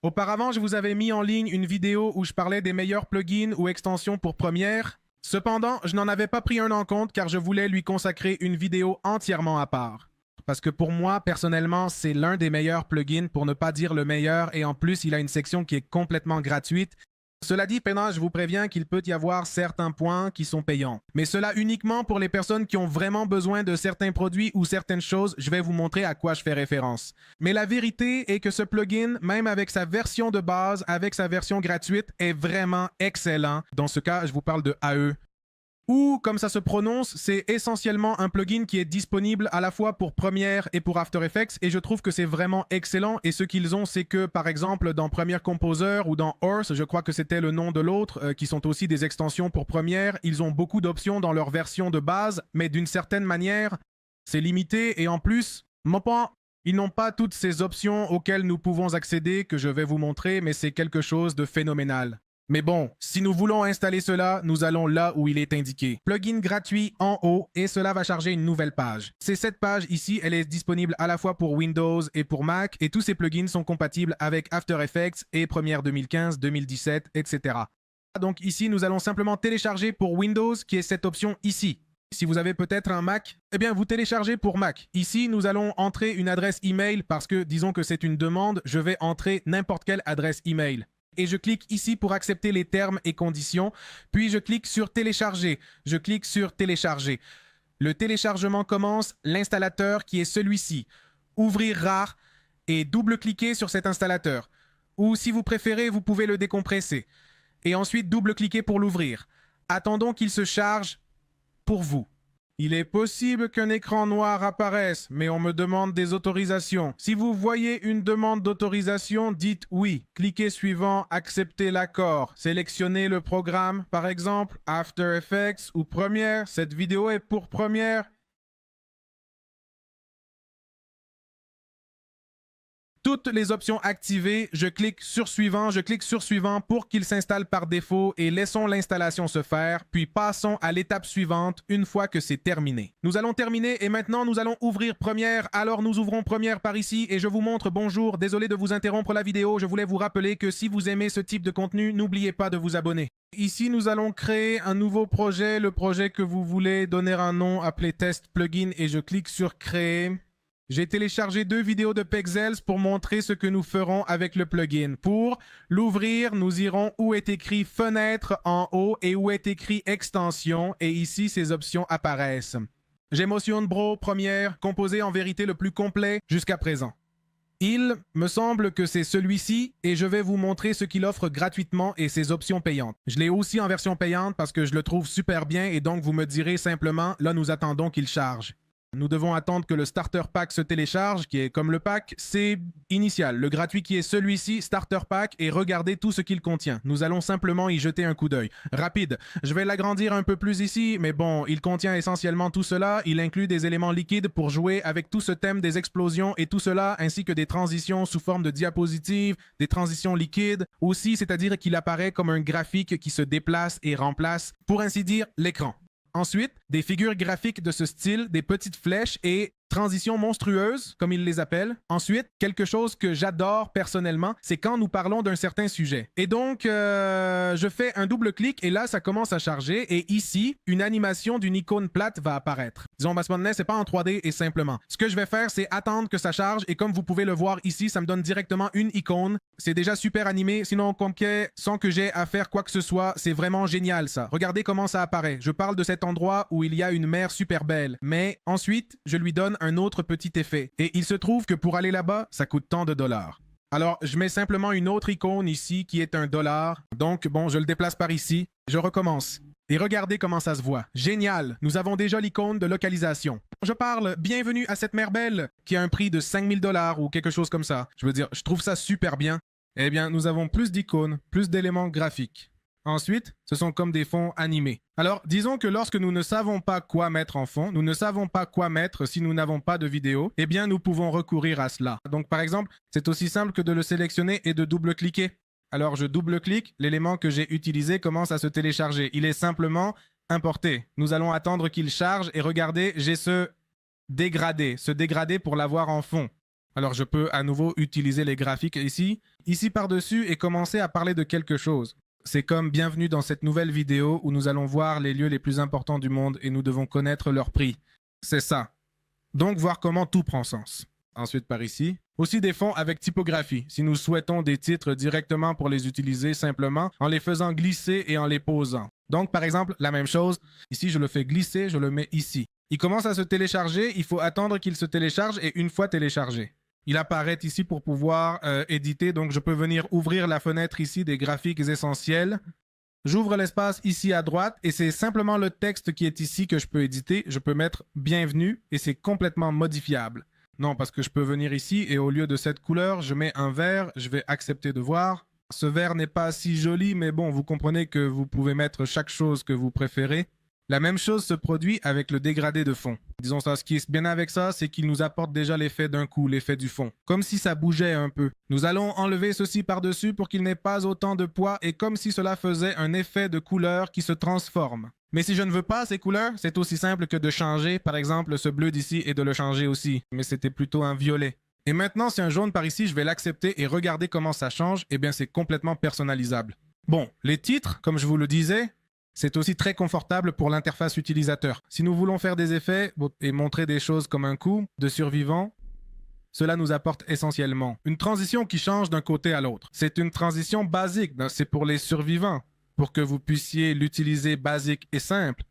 Auparavant, je vous avais mis en ligne une vidéo où je parlais des meilleurs plugins ou extensions pour Premiere. Cependant, je n'en avais pas pris un en compte car je voulais lui consacrer une vidéo entièrement à part. Parce que pour moi, personnellement, c'est l'un des meilleurs plugins, pour ne pas dire le meilleur, et en plus, il a une section qui est complètement gratuite. Cela dit, maintenant, je vous préviens qu'il peut y avoir certains points qui sont payants. Mais cela uniquement pour les personnes qui ont vraiment besoin de certains produits ou certaines choses. Je vais vous montrer à quoi je fais référence. Mais la vérité est que ce plugin, même avec sa version de base, avec sa version gratuite, est vraiment excellent. Dans ce cas, je vous parle de AE. Ou, comme ça se prononce, c'est essentiellement un plugin qui est disponible à la fois pour Premiere et pour After Effects, et je trouve que c'est vraiment excellent. Et ce qu'ils ont, c'est que, par exemple, dans Premiere Composer ou dans Horse, je crois que c'était le nom de l'autre, qui sont aussi des extensions pour Premiere, ils ont beaucoup d'options dans leur version de base, mais d'une certaine manière, c'est limité, et en plus, ils n'ont pas toutes ces options auxquelles nous pouvons accéder, que je vais vous montrer, mais c'est quelque chose de phénoménal. Mais bon, si nous voulons installer cela, nous allons là où il est indiqué. Plugin gratuit en haut, et cela va charger une nouvelle page. C'est cette page ici, elle est disponible à la fois pour Windows et pour Mac, et tous ces plugins sont compatibles avec After Effects et Premiere 2015, 2017, etc. Donc ici, nous allons simplement télécharger pour Windows, qui est cette option ici. Si vous avez peut-être un Mac, eh bien vous téléchargez pour Mac. Ici, nous allons entrer une adresse email parce que, disons que c'est une demande, je vais entrer n'importe quelle adresse email. Et je clique ici pour accepter les termes et conditions, puis je clique sur télécharger. Je clique sur télécharger. Le téléchargement commence, l'installateur qui est celui-ci. Ouvrir rare et double-cliquer sur cet installateur. Ou si vous préférez, vous pouvez le décompresser. Et ensuite double-cliquer pour l'ouvrir. Attendons qu'il se charge pour vous. Il est possible qu'un écran noir apparaisse, mais on me demande des autorisations. Si vous voyez une demande d'autorisation, dites oui. Cliquez suivant, acceptez l'accord. Sélectionnez le programme, par exemple After Effects ou Premiere. Cette vidéo est pour Premiere. Toutes les options activées, je clique sur suivant pour qu'il s'installe par défaut et laissons l'installation se faire, puis passons à l'étape suivante une fois que c'est terminé. Nous allons terminer et maintenant nous allons ouvrir Premiere. Alors nous ouvrons Premiere par ici et je vous montre bonjour. Désolé de vous interrompre la vidéo, je voulais vous rappeler que si vous aimez ce type de contenu, n'oubliez pas de vous abonner. Ici, nous allons créer un nouveau projet, le projet que vous voulez donner un nom, appelé Test Plugin et je clique sur Créer. J'ai téléchargé 2 vidéos de Pexels pour montrer ce que nous ferons avec le plugin. Pour l'ouvrir, nous irons où est écrit Fenêtre en haut et où est écrit Extension. Et ici, ces options apparaissent. J'ai Motion Bro Premiere, composé en vérité le plus complet jusqu'à présent. Il me semble que c'est celui-ci et je vais vous montrer ce qu'il offre gratuitement et ses options payantes. Je l'ai aussi en version payante parce que je le trouve super bien et donc vous me direz simplement, là nous attendons qu'il charge. Nous devons attendre que le Starter Pack se télécharge, qui est comme le pack, c'est initial. Le gratuit qui est celui-ci, Starter Pack, et regardez tout ce qu'il contient. Nous allons simplement y jeter un coup d'œil. Rapide, je vais l'agrandir un peu plus ici, mais bon, il contient essentiellement tout cela. Il inclut des éléments liquides pour jouer avec tout ce thème des explosions et tout cela, ainsi que des transitions sous forme de diapositives, des transitions liquides aussi, c'est-à-dire qu'il apparaît comme un graphique qui se déplace et remplace, pour ainsi dire, l'écran. Ensuite, des figures graphiques de ce style, des petites flèches et transitions monstrueuses, comme ils les appellent. Ensuite, quelque chose que j'adore personnellement, c'est quand nous parlons d'un certain sujet. Et donc, je fais un double clic et là, ça commence à charger. Et ici, une animation d'une icône plate va apparaître. Disons, parce que c'est pas en 3D et simplement. Ce que je vais faire, c'est attendre que ça charge. Et comme vous pouvez le voir ici, ça me donne directement une icône. C'est déjà super animé. Sinon, sans que j'ai à faire quoi que ce soit, c'est vraiment génial ça. Regardez comment ça apparaît. Je parle de cet endroit où il y a une mer super belle. Mais ensuite, je lui donne un autre petit effet. Et il se trouve que pour aller là-bas, ça coûte tant de dollars. Alors, je mets simplement une autre icône ici qui est $1. Donc, bon, je le déplace par ici. Je recommence. Et regardez comment ça se voit. Génial! Nous avons déjà l'icône de localisation. Je parle, bienvenue à cette mer belle, qui a un prix de $5000 ou quelque chose comme ça. Je veux dire, je trouve ça super bien. Eh bien, nous avons plus d'icônes, plus d'éléments graphiques. Ensuite, ce sont comme des fonds animés. Alors, disons que lorsque nous ne savons pas quoi mettre en fond, nous ne savons pas quoi mettre si nous n'avons pas de vidéo, eh bien, nous pouvons recourir à cela. Donc, par exemple, c'est aussi simple que de le sélectionner et de double-cliquer. Alors, je double-clique, l'élément que j'ai utilisé commence à se télécharger. Il est simplement importé. Nous allons attendre qu'il charge et regardez, j'ai ce dégradé pour l'avoir en fond. Alors je peux à nouveau utiliser les graphiques ici par-dessus et commencer à parler de quelque chose. C'est comme bienvenue dans cette nouvelle vidéo où nous allons voir les lieux les plus importants du monde et nous devons connaître leur prix. C'est ça. Donc voir comment tout prend sens. Ensuite par ici. Aussi des fonds avec typographie, si nous souhaitons des titres directement pour les utiliser simplement en les faisant glisser et en les posant. Donc par exemple, la même chose, ici je le fais glisser, je le mets ici. Il commence à se télécharger, il faut attendre qu'il se télécharge et une fois téléchargé, il apparaît ici pour pouvoir éditer, donc je peux venir ouvrir la fenêtre ici des graphiques essentiels. J'ouvre l'espace ici à droite et c'est simplement le texte qui est ici que je peux éditer. Je peux mettre bienvenue et c'est complètement modifiable. Non, parce que je peux venir ici et au lieu de cette couleur, je mets un vert, je vais accepter de voir. Ce vert n'est pas si joli, mais bon, vous comprenez que vous pouvez mettre chaque chose que vous préférez. La même chose se produit avec le dégradé de fond. Disons ça, ce qui est bien avec ça, c'est qu'il nous apporte déjà l'effet d'un coup, l'effet du fond. Comme si ça bougeait un peu. Nous allons enlever ceci par-dessus pour qu'il n'ait pas autant de poids et comme si cela faisait un effet de couleur qui se transforme. Mais si je ne veux pas ces couleurs, c'est aussi simple que de changer, par exemple, ce bleu d'ici et de le changer aussi. Mais c'était plutôt un violet. Et maintenant, si un jaune par ici, je vais l'accepter et regarder comment ça change, eh bien c'est complètement personnalisable. Bon, les titres, comme je vous le disais, c'est aussi très confortable pour l'interface utilisateur. Si nous voulons faire des effets et montrer des choses comme un coup de survivant, cela nous apporte essentiellement une transition qui change d'un côté à l'autre. C'est une transition basique, c'est pour les survivants, pour que vous puissiez l'utiliser basique et simple.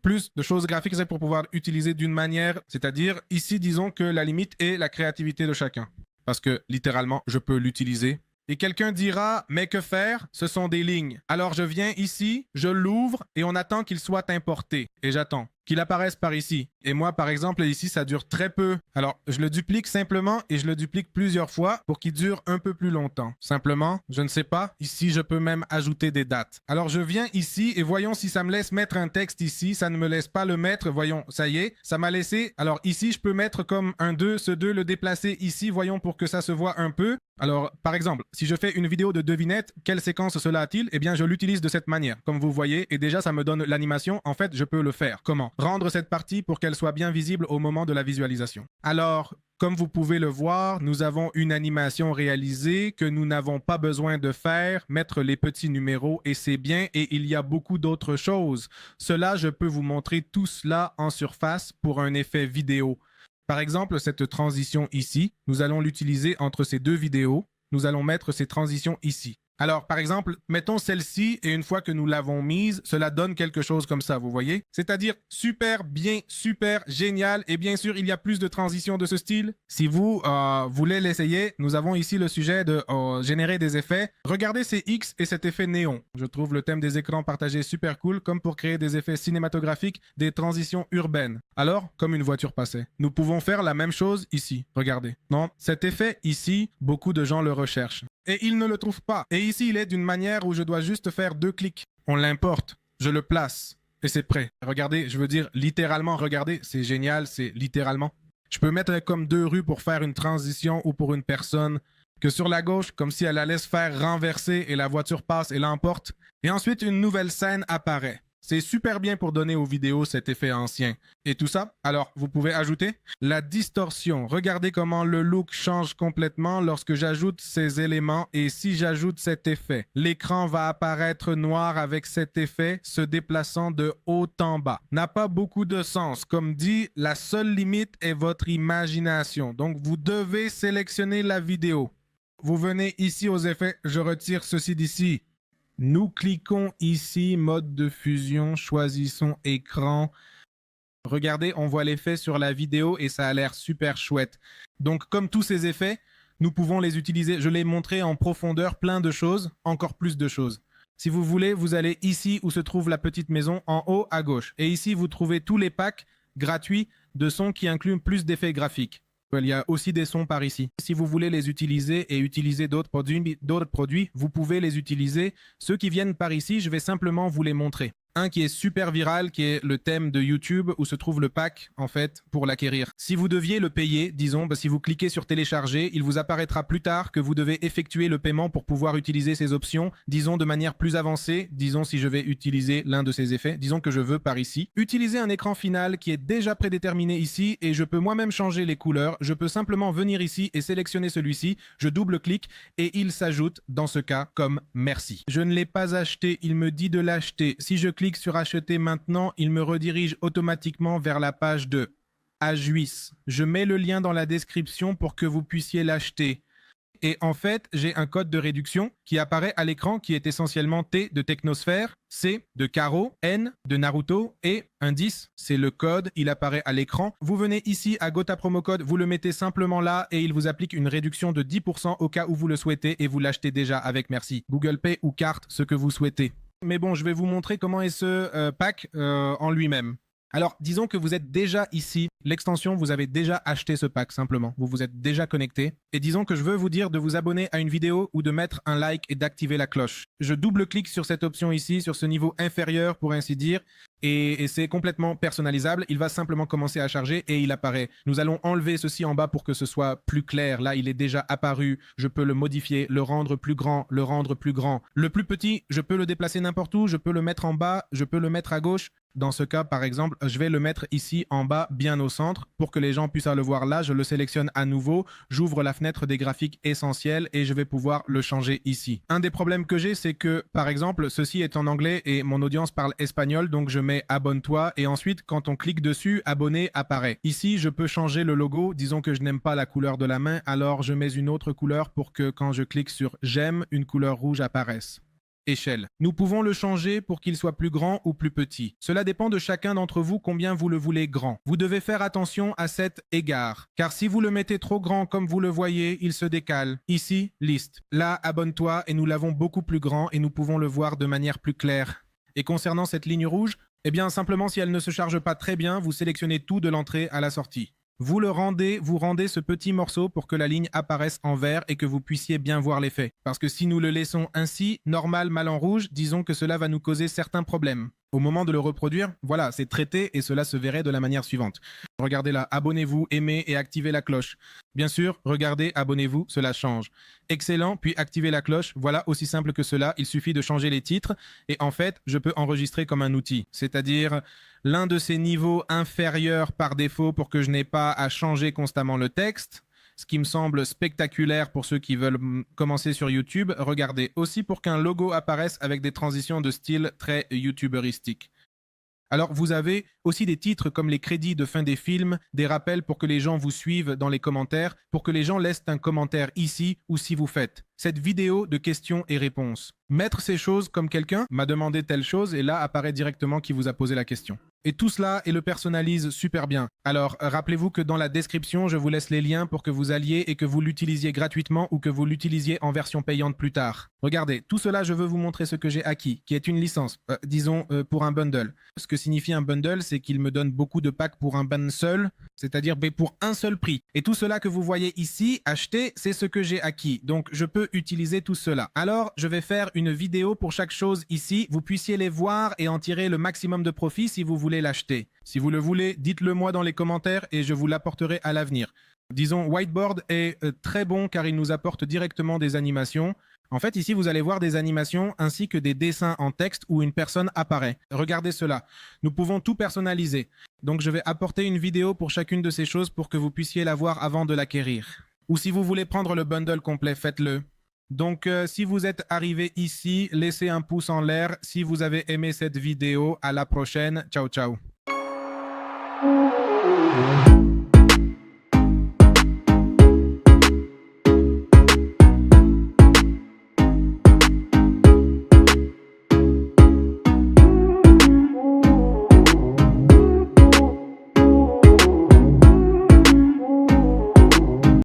Plus de choses graphiques, c'est pour pouvoir utiliser d'une manière, c'est-à-dire ici, disons que la limite est la créativité de chacun. Parce que littéralement, je peux l'utiliser. Et quelqu'un dira, mais que faire? Ce sont des lignes. Alors je viens ici, je l'ouvre et on attend qu'il soit importé. Et j'attends qu'il apparaisse par ici. Et moi, par exemple, ici, ça dure très peu. Alors, je le duplique simplement et je le duplique plusieurs fois pour qu'il dure un peu plus longtemps. Simplement, je ne sais pas. Ici, je peux même ajouter des dates. Alors, je viens ici et voyons si ça me laisse mettre un texte ici. Ça ne me laisse pas le mettre. Voyons, ça y est, ça m'a laissé. Alors, ici, je peux mettre comme un 2, ce 2, le déplacer ici. Voyons pour que ça se voit un peu. Alors, par exemple, si je fais une vidéo de devinette, quelle séquence cela a-t-il? Eh bien, je l'utilise de cette manière, comme vous voyez, et déjà, ça me donne l'animation. En fait, je peux le faire. Comment? Rendre cette partie pour qu'elle soit bien visible au moment de la visualisation. Alors, comme vous pouvez le voir, nous avons une animation réalisée que nous n'avons pas besoin de faire, mettre les petits numéros et c'est bien et il y a beaucoup d'autres choses. Cela, je peux vous montrer tout cela en surface pour un effet vidéo. Par exemple, cette transition ici, nous allons l'utiliser entre ces deux vidéos. Nous allons mettre ces transitions ici. Alors, par exemple, mettons celle-ci et une fois que nous l'avons mise, cela donne quelque chose comme ça, vous voyez? C'est-à-dire super, bien, super, génial. Et bien sûr, il y a plus de transitions de ce style. Si vous voulez l'essayer, nous avons ici le sujet de générer des effets. Regardez ces X et cet effet néon. Je trouve le thème des écrans partagés super cool, comme pour créer des effets cinématographiques, des transitions urbaines. Alors, comme une voiture passait. Nous pouvons faire la même chose ici. Regardez. Non, cet effet ici, beaucoup de gens le recherchent. Et ils ne le trouvent pas. Et ici, il est d'une manière où je dois juste faire 2 clics. On l'importe, je le place, et c'est prêt. Regardez, je veux dire littéralement, regardez, c'est génial, c'est littéralement. Je peux mettre comme 2 rues pour faire une transition ou pour une personne, que sur la gauche, comme si elle allait se faire renverser et la voiture passe et l'emporte. Et ensuite, une nouvelle scène apparaît. C'est super bien pour donner aux vidéos cet effet ancien. Et tout ça, alors, vous pouvez ajouter la distorsion. Regardez comment le look change complètement lorsque j'ajoute ces éléments et si j'ajoute cet effet. L'écran va apparaître noir avec cet effet se déplaçant de haut en bas. N'a pas beaucoup de sens. Comme dit, la seule limite est votre imagination. Donc, vous devez sélectionner la vidéo. Vous venez ici aux effets, je retire ceci d'ici. Nous cliquons ici, mode de fusion, choisissons écran. Regardez, on voit l'effet sur la vidéo et ça a l'air super chouette. Donc, comme tous ces effets, nous pouvons les utiliser. Je l'ai montré en profondeur, plein de choses, encore plus de choses. Si vous voulez, vous allez ici où se trouve la petite maison, en haut à gauche. Et ici, vous trouvez tous les packs gratuits de sons qui incluent plus d'effets graphiques. Il y a aussi des sons par ici. Si vous voulez les utiliser et utiliser d'autres produits, vous pouvez les utiliser. Ceux qui viennent par ici, je vais simplement vous les montrer. Un qui est super viral, qui est le thème de YouTube où se trouve le pack en fait pour l'acquérir. Si vous deviez le payer, disons, si vous cliquez sur télécharger, il vous apparaîtra plus tard que vous devez effectuer le paiement pour pouvoir utiliser ces options, disons de manière plus avancée, disons si je vais utiliser l'un de ces effets, disons que je veux par ici, utiliser un écran final qui est déjà prédéterminé ici et je peux moi-même changer les couleurs, je peux simplement venir ici et sélectionner celui-ci, je double-clique et il s'ajoute dans ce cas comme merci. Je ne l'ai pas acheté, il me dit de l'acheter. Si je clique sur acheter maintenant, il me redirige automatiquement vers la page de Ajuis. Je mets le lien dans la description pour que vous puissiez l'acheter. Et en fait, j'ai un code de réduction qui apparaît à l'écran qui est essentiellement T de Technosphère, C de Karo, N de Naruto et un 10. C'est le code, il apparaît à l'écran. Vous venez ici à Gotha Promo Code, vous le mettez simplement là et il vous applique une réduction de 10% au cas où vous le souhaitez et vous l'achetez déjà avec merci. Google Pay ou carte, ce que vous souhaitez. Mais bon, je vais vous montrer comment est ce pack en lui-même. Alors, disons que vous êtes déjà ici. L'extension, vous avez déjà acheté ce pack simplement. Vous vous êtes déjà connecté. Et disons que je veux vous dire de vous abonner à une vidéo ou de mettre un like et d'activer la cloche. Je double-clique sur cette option ici, sur ce niveau inférieur pour ainsi dire. Et c'est complètement personnalisable. Il va simplement commencer à charger et il apparaît. Nous allons enlever ceci en bas pour que ce soit plus clair. Là, il est déjà apparu. Je peux le modifier, le rendre plus grand, le rendre plus grand. Le plus petit, je peux le déplacer n'importe où. Je peux le mettre en bas, je peux le mettre à gauche. Dans ce cas, par exemple, je vais le mettre ici en bas, bien au centre, pour que les gens puissent le voir là. Je le sélectionne à nouveau, j'ouvre la fenêtre des graphiques essentiels et je vais pouvoir le changer ici. Un des problèmes que j'ai, c'est que, par exemple, ceci est en anglais et mon audience parle espagnol, donc je mets abonne-toi et ensuite, quand on clique dessus, abonner apparaît. Ici, je peux changer le logo. Disons que je n'aime pas la couleur de la main, alors je mets une autre couleur pour que quand je clique sur j'aime, une couleur rouge apparaisse. Échelle. Nous pouvons le changer pour qu'il soit plus grand ou plus petit. Cela dépend de chacun d'entre vous combien vous le voulez grand. Vous devez faire attention à cet égard, car si vous le mettez trop grand comme vous le voyez, il se décale. Ici, liste. Là, abonne-toi et nous l'avons beaucoup plus grand et nous pouvons le voir de manière plus claire. Et concernant cette ligne rouge, eh bien simplement si elle ne se charge pas très bien, vous sélectionnez tout de l'entrée à la sortie. Vous rendez ce petit morceau pour que la ligne apparaisse en vert et que vous puissiez bien voir l'effet. Parce que si nous le laissons ainsi, normal, mal en rouge, disons que cela va nous causer certains problèmes. Au moment de le reproduire, voilà, c'est traité et cela se verrait de la manière suivante. Regardez là, abonnez-vous, aimez et activez la cloche. Bien sûr, regardez, abonnez-vous, cela change. Excellent, puis activez la cloche, voilà, aussi simple que cela, il suffit de changer les titres et en fait, je peux enregistrer comme un outil, c'est-à-dire l'un de ces niveaux inférieurs par défaut pour que je n'ai pas à changer constamment le texte. Ce qui me semble spectaculaire pour ceux qui veulent commencer sur YouTube. Regardez, aussi pour qu'un logo apparaisse avec des transitions de style très youtuberistiques. Alors, vous avez aussi des titres comme les crédits de fin des films, des rappels pour que les gens vous suivent dans les commentaires, pour que les gens laissent un commentaire ici ou si vous faites cette vidéo de questions et réponses. Mettre ces choses comme quelqu'un m'a demandé telle chose et là apparaît directement qui vous a posé la question. Et tout cela, et le personnalise super bien. Alors, rappelez-vous que dans la description, je vous laisse les liens pour que vous alliez et que vous l'utilisiez gratuitement ou que vous l'utilisiez en version payante plus tard. Regardez, tout cela, je veux vous montrer ce que j'ai acquis, qui est une licence, disons, pour un bundle. Ce que signifie un bundle, c'est qu'il me donne beaucoup de packs pour un ban seul, c'est-à-dire pour un seul prix. Et tout cela que vous voyez ici, acheté, c'est ce que j'ai acquis. Donc, je peux utiliser tout cela. Alors, je vais faire une vidéo pour chaque chose ici. Vous puissiez les voir et en tirer le maximum de profit si vous voulez l'acheter. Si vous le voulez, dites-le moi dans les commentaires et je vous l'apporterai à l'avenir. Disons, Whiteboard est très bon car il nous apporte directement des animations. En fait, ici, vous allez voir des animations ainsi que des dessins en texte où une personne apparaît. Regardez cela. Nous pouvons tout personnaliser. Donc, je vais apporter une vidéo pour chacune de ces choses pour que vous puissiez la voir avant de l'acquérir. Ou si vous voulez prendre le bundle complet, faites-le. Donc, si vous êtes arrivé ici, laissez un pouce en l'air. Si vous avez aimé cette vidéo, à la prochaine. Ciao, ciao.